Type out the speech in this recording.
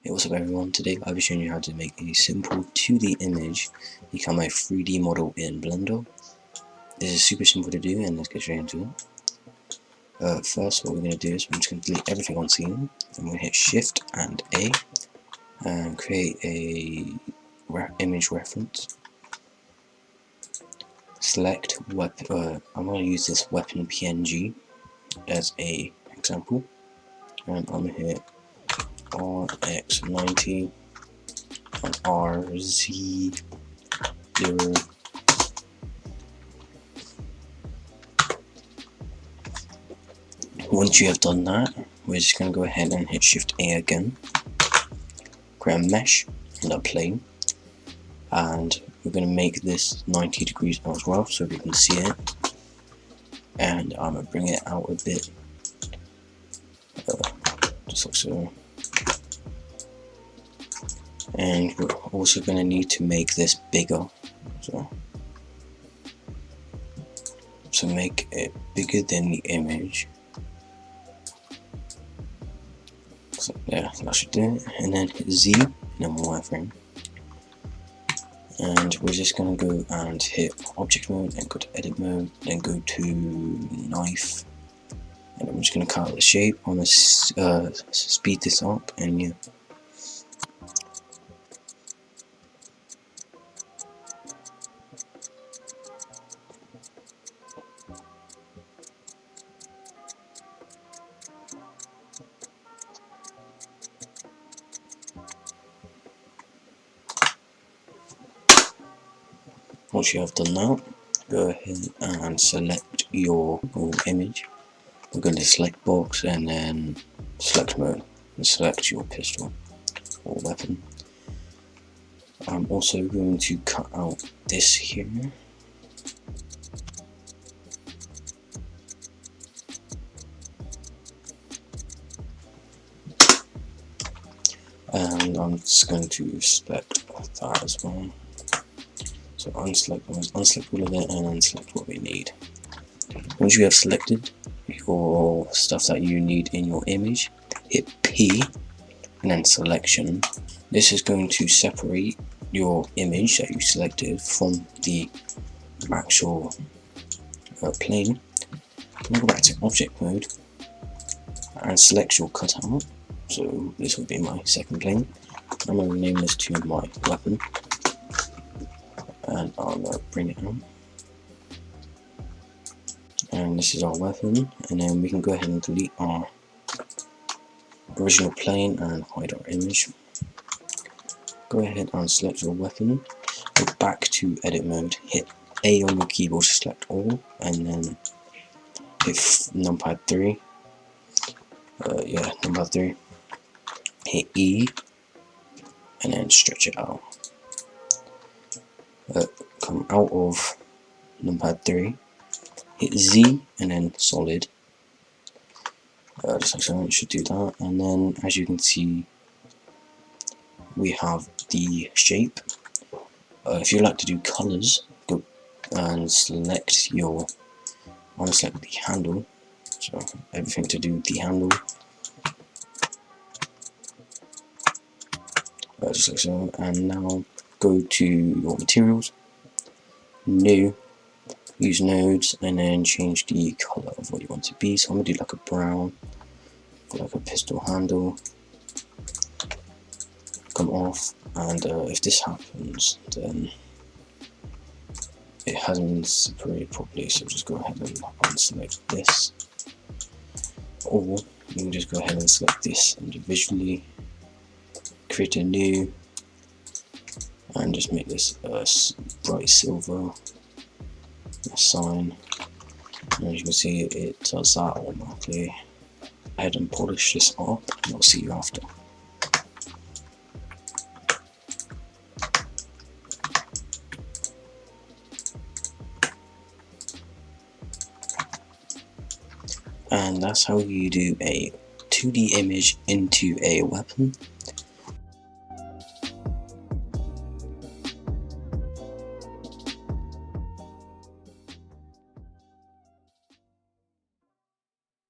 Hey, what's up everyone, today I'll be showing you how to make a simple 2D image become a 3D model in Blender. This is super simple to do, and let's get straight into it. First, what we're going to do is we're just going to delete everything on scene, and we're going to hit Shift and A and create a image reference. Select weapon, I'm going to use this weapon PNG as a example, and I'm going to hit RX90 and RZ0. Once you have done that, we're just going to go ahead and hit Shift A again, create a mesh and a plane, and we're going to make this 90 degrees as well so we can see it, and I'm going to bring it out a bit, just like so. And we're also going to need to make this bigger, so make it bigger than the image. So yeah, that should do it. And then hit Z and then wireframe. And we're just gonna go and hit object mode and go to edit mode, then go to knife, and I'm just gonna cut out the shape. I'm gonna speed this up, and yeah. Once you have done that, go ahead and select your image. We're going to select box and then select mode and select your pistol or weapon. I'm also going to cut out this here. And I'm just going to select that as well. So unselect all of it and unselect what we need. Once you have selected your stuff that you need in your image, hit P and then selection. This is going to separate your image that you selected from the actual plane. I'm going to go back to object mode and select your cutout. So this will be my second plane. I'm going to rename this to my weapon, and I'm going to bring it out. And this is our weapon, and then we can go ahead and delete our original plane and hide our image. Go ahead and select your weapon, go back to edit mode, hit A on your keyboard to select all, and then hit numpad 3, numpad 3, hit E, and then stretch it out. Come out of numpad 3, hit Z, and then solid. Just like so, it should do that, and then as you can see, we have the shape. If you like to do colors, go and select your, I want to select the handle, so everything to do with the handle, just like so. And now go to your materials, new, use nodes, and then change the color of what you want to be. So I'm going to do like a brown, like a pistol handle, come off, and if this happens, then it hasn't been separated properly, so just go ahead and unselect this, or you can just go ahead and select this individually, create a new, and just make this bright silver, a sign, and as you can see it does that automatically. Go ahead and polish this up, and I'll see you after. And that's how you do a 2D image into a weapon.